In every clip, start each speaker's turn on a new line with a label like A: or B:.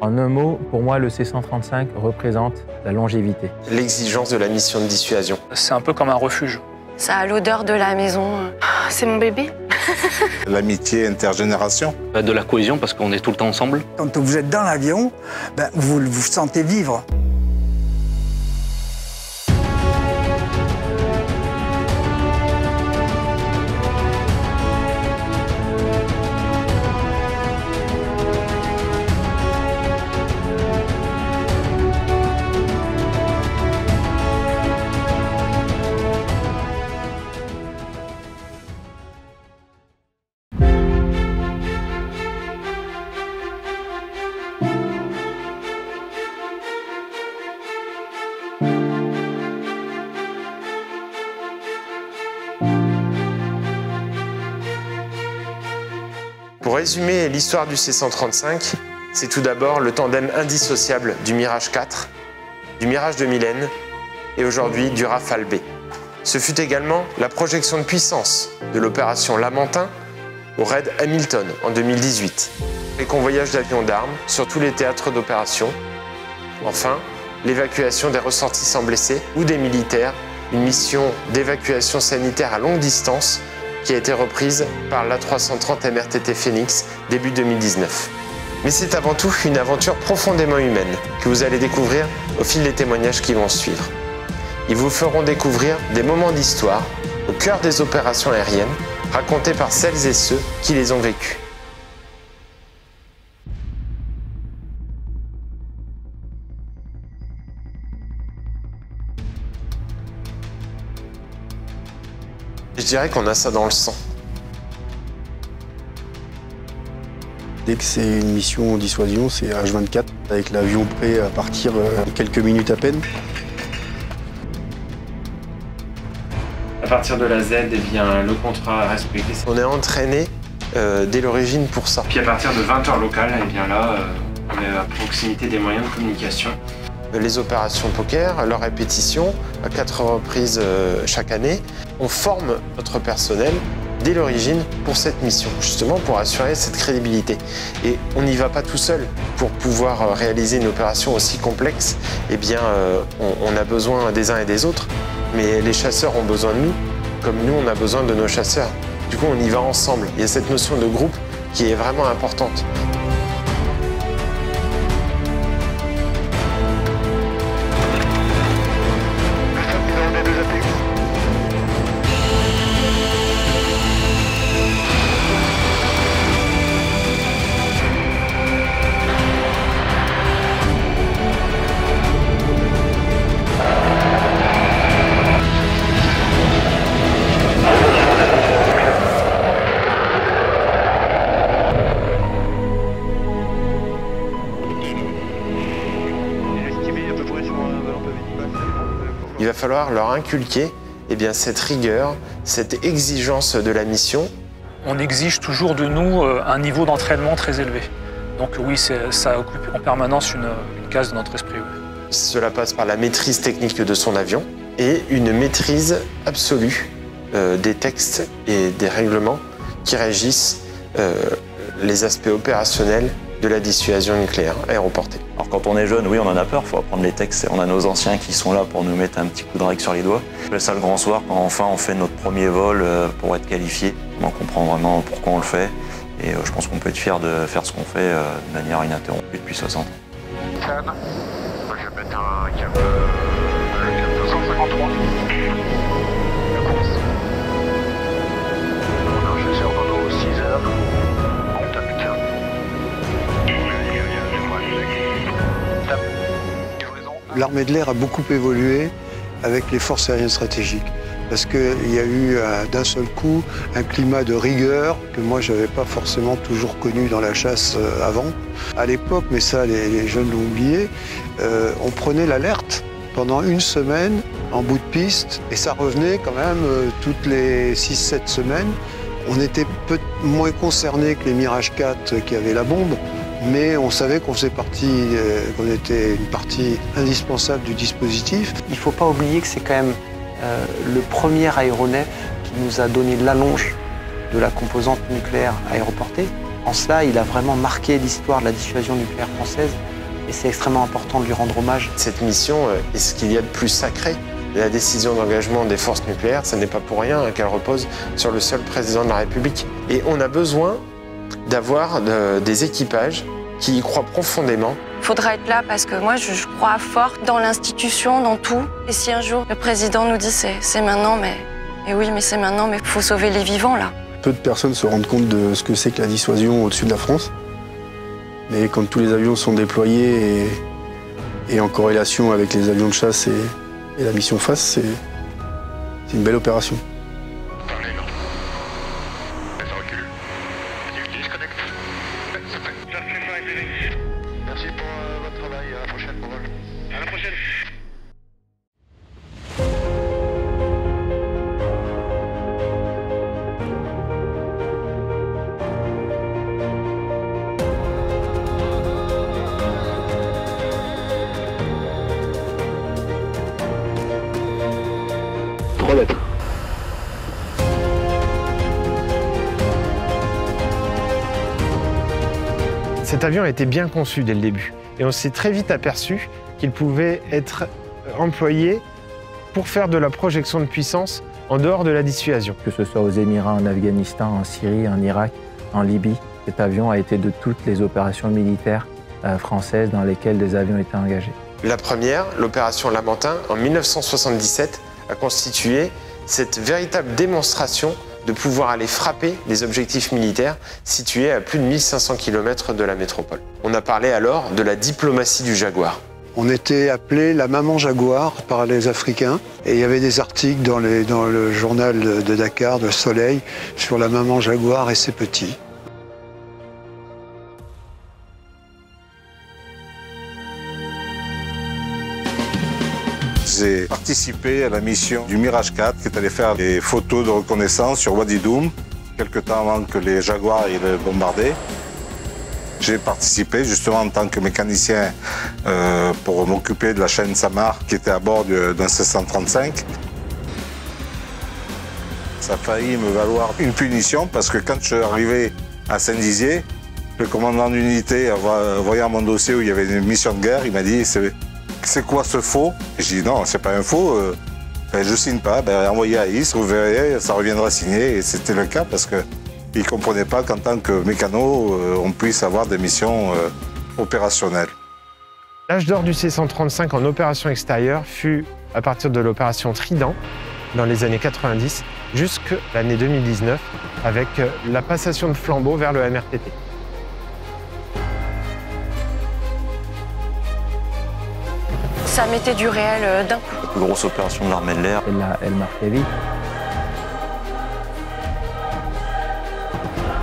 A: En un mot, pour moi, le C-135 représente la longévité.
B: L'exigence de la mission de dissuasion.
C: C'est un peu comme un refuge.
D: Ça a l'odeur de la maison. C'est mon bébé.
E: L'amitié intergénération.
F: De la cohésion parce qu'on est tout le temps ensemble.
G: Quand vous êtes dans l'avion, vous vous sentez vivre.
B: Pour résumer l'histoire du C-135, c'est tout d'abord le tandem indissociable du Mirage 4, du Mirage de Milène et aujourd'hui du Rafale B. Ce fut également la projection de puissance de l'opération Lamentin au raid Hamilton en 2018, les convoyages d'avions d'armes sur tous les théâtres d'opération. Enfin, l'évacuation des ressortissants blessés ou des militaires, une mission d'évacuation sanitaire à longue distance qui a été reprise par l'A330 MRTT Phoenix début 2019. Mais c'est avant tout une aventure profondément humaine que vous allez découvrir au fil des témoignages qui vont suivre. Ils vous feront découvrir des moments d'histoire au cœur des opérations aériennes racontés par celles et ceux qui les ont vécues. Je dirais qu'on a ça dans le sang.
H: Dès que c'est une mission dissuasion, c'est H24, avec l'avion prêt à partir quelques minutes à peine.
I: À partir de la Z, eh bien, le contrat respecté.
B: On est entraîné dès l'origine pour ça.
I: Puis à partir de 20h locales, eh bien là, on est à proximité des moyens de communication.
B: Les opérations poker, leurs répétitions, à 4 reprises chaque année, on forme notre personnel dès l'origine pour cette mission, justement pour assurer cette crédibilité. Et on n'y va pas tout seul. Pour pouvoir réaliser une opération aussi complexe, eh bien, on a besoin des uns et des autres, mais les chasseurs ont besoin de nous, comme nous, on a besoin de nos chasseurs. Du coup, on y va ensemble. Il y a cette notion de groupe qui est vraiment importante. Il va falloir leur inculquer cette rigueur, cette exigence de la mission.
C: On exige toujours de nous un niveau d'entraînement très élevé. Donc oui, ça occupe en permanence une case de notre esprit. Oui.
B: Cela passe par la maîtrise technique de son avion et une maîtrise absolue des textes et des règlements qui régissent les aspects opérationnels de la dissuasion nucléaire aéroportée.
F: Alors quand on est jeune, oui, on en a peur, il faut apprendre les textes. On a nos anciens qui sont là pour nous mettre un petit coup de règle sur les doigts. C'est ça le grand soir, quand enfin on fait notre premier vol pour être qualifié. On comprend vraiment pourquoi on le fait. Et je pense qu'on peut être fier de faire ce qu'on fait de manière ininterrompue depuis 60 ans.
J: Sam, moi je vais mettre un cap, le cap 253. La course. On a un chasseur dans nos 6 heures. On tape 15.
G: L'armée de l'air a beaucoup évolué avec les forces aériennes stratégiques. Parce qu'il y a eu d'un seul coup un climat de rigueur que moi je n'avais pas forcément toujours connu dans la chasse avant. À l'époque, mais ça les jeunes l'ont oublié, on prenait l'alerte pendant une semaine en bout de piste et ça revenait quand même toutes les 6-7 semaines. On était peu moins concernés que les Mirage 4 qui avaient la bombe, mais on savait qu'on faisait partie, qu'on était une partie indispensable du dispositif.
K: Il ne faut pas oublier que c'est quand même le premier aéronef qui nous a donné l'allonge de la composante nucléaire aéroportée. En cela, il a vraiment marqué l'histoire de la dissuasion nucléaire française Et c'est extrêmement important de lui rendre hommage.
B: Cette mission est ce qu'il y a de plus sacré. La décision d'engagement des forces nucléaires, ce n'est pas pour rien qu'elle repose sur le seul président de la République. Et on a besoin d'avoir des équipages qui y croient profondément.
D: Il faudra être là parce que moi, je crois fort dans l'institution, dans tout. Et si un jour le président nous dit c'est maintenant, et oui, mais c'est maintenant, mais il faut sauver les vivants là.
H: Peu de personnes se rendent compte de ce que c'est que la dissuasion au-dessus de la France. Mais quand tous les avions sont déployés et en corrélation avec les avions de chasse et la mission FASS, c'est une belle opération.
J: Merci pour votre travail. À la prochaine, bon vol. À la prochaine.
B: Cet avion a été bien conçu dès le début et on s'est très vite aperçu qu'il pouvait être employé pour faire de la projection de puissance en dehors de la dissuasion.
A: Que ce soit aux Émirats, en Afghanistan, en Syrie, en Irak, en Libye, cet avion a été de toutes les opérations militaires françaises dans lesquelles des avions étaient engagés.
B: La première, l'opération Lamentin, en 1977, a constitué cette véritable démonstration de pouvoir aller frapper les objectifs militaires situés à plus de 1500 km de la métropole. On a parlé alors de la diplomatie du Jaguar.
G: On était appelé la maman Jaguar par les Africains et il y avait des articles dans le journal de Dakar, de Soleil, sur la maman Jaguar et ses petits.
E: J'ai participé à la mission du Mirage 4 qui est allé faire des photos de reconnaissance sur Wadi Doum, quelques temps avant que les Jaguars aient bombardé. J'ai participé justement en tant que mécanicien pour m'occuper de la chaîne Samar qui était à bord d'un C-135. Ça a failli me valoir une punition parce que quand je suis arrivé à Saint-Dizier, le commandant d'unité, voyant mon dossier où il y avait une mission de guerre, il m'a dit c'est quoi ce faux? J'ai dit non, c'est pas un faux, je signe pas, envoyez à Is, vous verrez, ça reviendra signé. Et c'était le cas parce qu'ils ne comprenaient pas qu'en tant que mécano, on puisse avoir des missions opérationnelles.
B: L'âge d'or du C-135 en opération extérieure fut à partir de l'opération Trident, dans les années 90, jusqu'à l'année 2019, avec la passation de flambeau vers le MRTT.
D: Ça mettait du réel d'un coup.
F: La plus grosse opération de l'armée de l'air.
A: Elle marquait vite.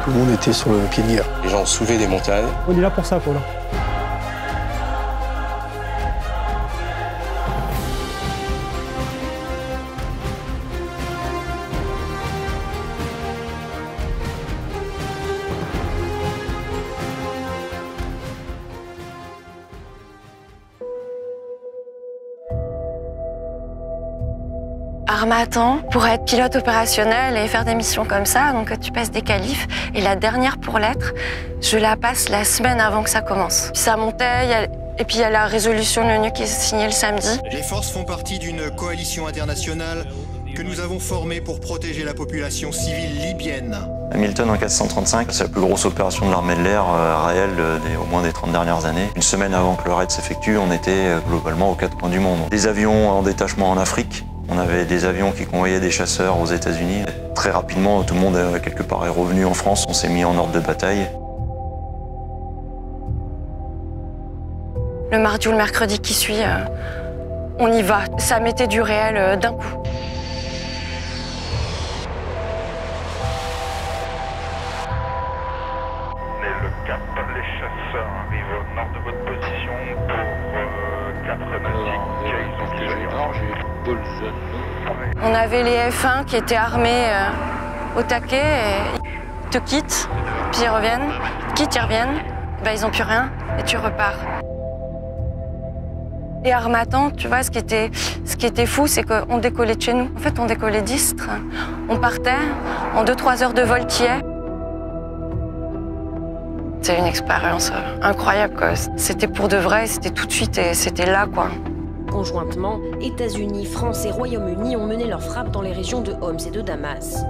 H: Tout le monde était sur le pied de guerre.
L: Les gens soulevaient des montagnes.
M: On est là pour ça, Paul.
D: Harmattan, pour être pilote opérationnel et faire des missions comme ça, donc tu passes des qualifs. Et la dernière pour l'être, je la passe la semaine avant que ça commence. Puis ça montait, et puis il y a la résolution de l'ONU qui est signée le samedi.
N: Les forces font partie d'une coalition internationale que nous avons formée pour protéger la population civile libyenne.
F: Hamilton en 435, c'est la plus grosse opération de l'armée de l'air réelle au moins des 30 dernières années. Une semaine avant que le raid s'effectue, on était globalement aux 4 coins du monde. Des avions en détachement en Afrique. On avait des avions qui convoyaient des chasseurs aux États-Unis. Très rapidement, tout le monde, quelque part, est revenu en France. On s'est mis en ordre de bataille.
D: Le mardi ou le mercredi qui suit, on y va. Ça mettait du réel d'un coup.
J: Le cap, les chasseurs arrivent au nord de votre position pour 4 nautiques. Ils ont tiré.
D: On avait les F1 qui étaient armés au taquet et ils te quittent, puis ils reviennent, ils reviennent, ils n'ont plus rien et tu repars. Et Harmattan, tu vois, ce qui était fou, c'est qu'on décollait de chez nous. En fait, on décollait d'Istres, on partait en 2-3 heures de vol qui est. C'est une expérience incroyable, quoi. C'était pour de vrai, c'était tout de suite et c'était là, quoi.
L: Conjointement, États-Unis, France et Royaume-Uni ont mené leurs frappes dans les régions de Homs et de Damas.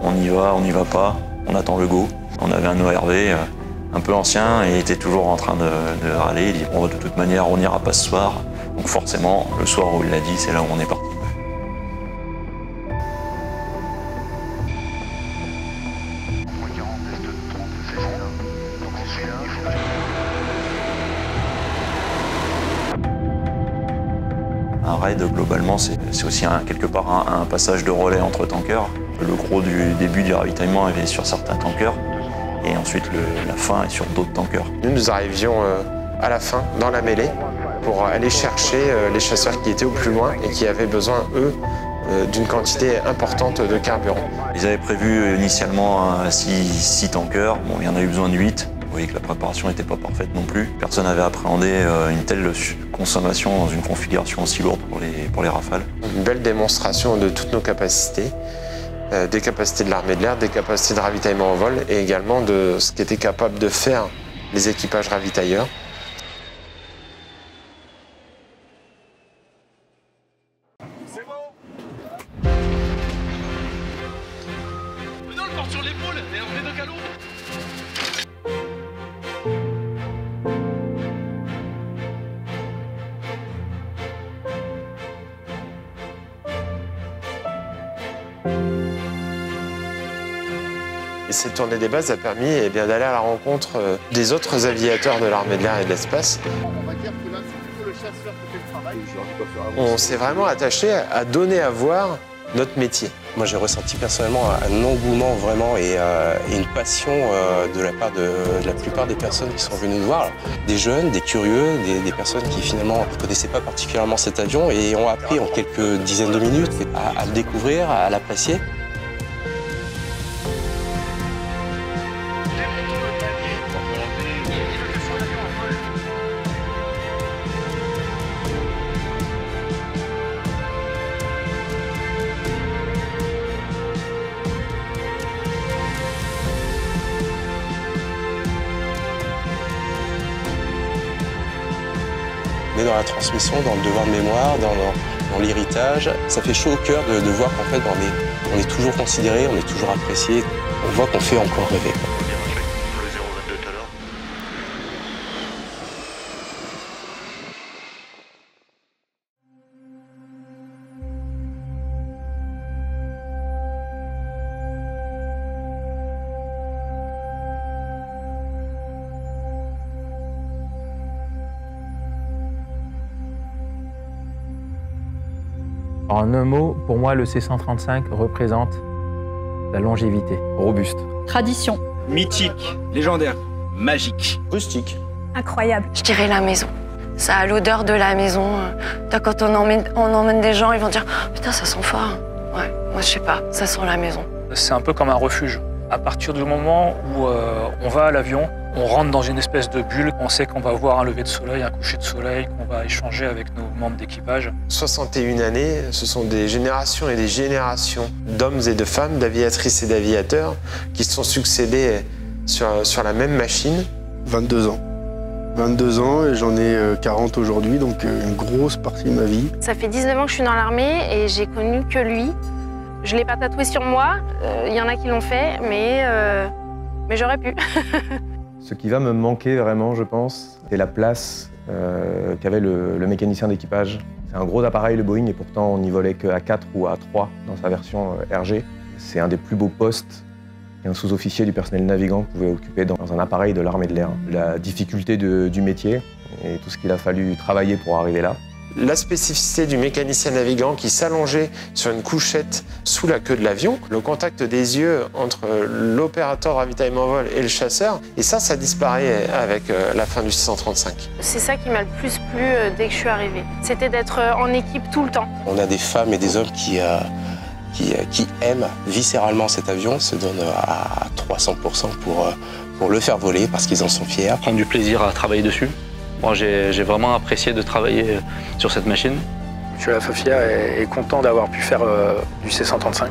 F: On y va pas, on attend le go. On avait un ORV un peu ancien et il était toujours en train de râler. Il dit bon, de toute manière, on n'ira pas ce soir. Donc forcément, le soir où il l'a dit, c'est là où on est parti. Un raid, globalement, c'est aussi quelque part un passage de relais entre tankers. Le gros du début du ravitaillement est sur certains tankers et ensuite la fin est sur d'autres tankers.
B: Nous arrivions à la fin, dans la mêlée, pour aller chercher les chasseurs qui étaient au plus loin et qui avaient besoin, eux, d'une quantité importante de carburant.
F: Ils avaient prévu initialement 6 tankers, bon, il y en a eu besoin de 8. Vous voyez que la préparation n'était pas parfaite non plus. Personne n'avait appréhendé une telle consommation dans une configuration aussi lourde pour les rafales.
B: Une belle démonstration de toutes nos capacités, des capacités de l'armée de l'air, des capacités de ravitaillement en vol et également de ce qu'étaient capables de faire les équipages ravitailleurs.
J: C'est bon. Venons le porte sur l'épaule et on met de calot.
B: Et cette tournée des bases a permis d'aller à la rencontre des autres aviateurs de l'armée de l'air et de l'espace.
J: On va dire que là, c'est plutôt le chasseur qui fait le travail.
B: On s'est vraiment attaché à donner à voir notre métier.
M: Moi, j'ai ressenti personnellement un engouement vraiment et une passion de la part de la plupart des personnes qui sont venues nous voir. Des jeunes, des curieux, des personnes qui finalement ne connaissaient pas particulièrement cet avion et ont appris en quelques dizaines de minutes à le découvrir, à l'apprécier. On est dans la transmission, dans le devoir de mémoire, dans l'héritage. Ça fait chaud au cœur de voir qu'en fait, on est toujours considéré, on est toujours apprécié. On voit qu'on fait encore rêver.
A: En un mot, pour moi, le C-135 représente la longévité.
O: Robuste.
P: Tradition.
O: Mythique. Légendaire. Magique.
Q: Rustique.
P: Incroyable.
D: Je dirais la maison. Ça a l'odeur de la maison. Quand on emmène des gens, ils vont dire « Putain, ça sent fort ». Ouais, moi je sais pas, ça sent la maison.
C: C'est un peu comme un refuge. À partir du moment où on va à l'avion, on rentre dans une espèce de bulle. On sait qu'on va voir un lever de soleil, un coucher de soleil, qu'on va échanger avec nos membres d'équipage.
B: 61 années, ce sont des générations et des générations d'hommes et de femmes, d'aviatrices et d'aviateurs qui se sont succédés sur la même machine.
H: 22 ans. 22 ans et j'en ai 40 aujourd'hui, donc une grosse partie de ma vie.
P: Ça fait 19 ans que je suis dans l'armée et j'ai connu que lui. Je ne l'ai pas tatoué sur moi, il y en a qui l'ont fait, mais j'aurais pu.
Q: Ce qui va me manquer vraiment, je pense, c'est la place qu'avait le mécanicien d'équipage. C'est un gros appareil, le Boeing, et pourtant on n'y volait qu'à 4 ou à 3 dans sa version RG. C'est un des plus beaux postes qu'un sous-officier du personnel navigant pouvait occuper dans un appareil de l'armée de l'air. La difficulté du métier et tout ce qu'il a fallu travailler pour arriver là.
B: La spécificité du mécanicien navigant qui s'allongeait sur une couchette sous la queue de l'avion, le contact des yeux entre l'opérateur ravitaillement vol et le chasseur, et ça disparaît avec la fin du C-135.
P: C'est ça qui m'a le plus plu dès que je suis arrivée. C'était d'être en équipe tout le temps.
M: On a des femmes et des hommes qui aiment viscéralement cet avion, se donnent à 300% pour le faire voler parce qu'ils en sont fiers.
R: Prendre du plaisir à travailler dessus. Moi, j'ai vraiment apprécié de travailler sur cette machine.
S: Je suis à la fois fier et content d'avoir pu faire du C-135.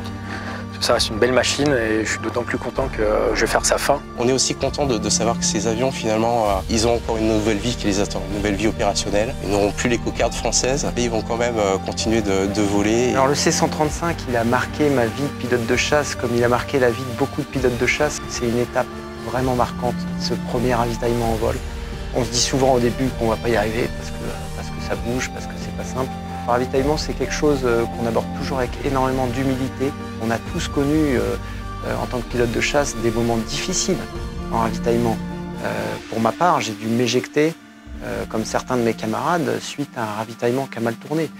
C: Ça reste une belle machine et je suis d'autant plus content que je vais faire sa fin.
M: On est aussi content de savoir que ces avions, finalement, ils ont encore une nouvelle vie qui les attend, une nouvelle vie opérationnelle. Ils n'auront plus les cocardes françaises et ils vont quand même continuer de voler.
K: Alors le C-135, il a marqué ma vie de pilote de chasse comme il a marqué la vie de beaucoup de pilotes de chasse. C'est une étape vraiment marquante, ce premier ravitaillement en vol. On se dit souvent au début qu'on ne va pas y arriver parce que ça bouge, parce que c'est pas simple. Le ravitaillement, c'est quelque chose qu'on aborde toujours avec énormément d'humilité. On a tous connu, en tant que pilote de chasse, des moments difficiles en ravitaillement. Pour ma part, j'ai dû m'éjecter, comme certains de mes camarades, suite à un ravitaillement qui a mal tourné.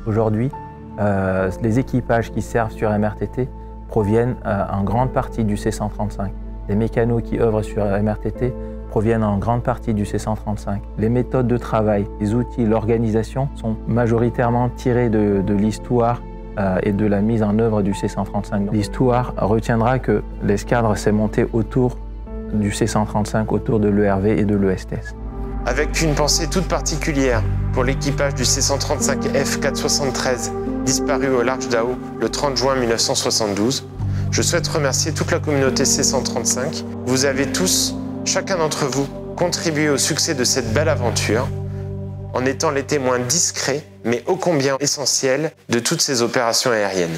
A: Aujourd'hui, les équipages qui servent sur MRTT proviennent en grande partie du C-135. Les mécanos qui œuvrent sur MRTT proviennent en grande partie du C-135. Les méthodes de travail, les outils, l'organisation sont majoritairement tirés de l'histoire et de la mise en œuvre du C-135. L'histoire retiendra que l'escadre s'est montée autour du C-135, autour de l'ERV et de l'ESTS.
B: Avec une pensée toute particulière pour l'équipage du C-135F 473 disparu au large d'Ao le 30 juin 1972, je souhaite remercier toute la communauté C-135. Vous avez tous, chacun d'entre vous, contribué au succès de cette belle aventure en étant les témoins discrets mais ô combien essentiels de toutes ces opérations aériennes.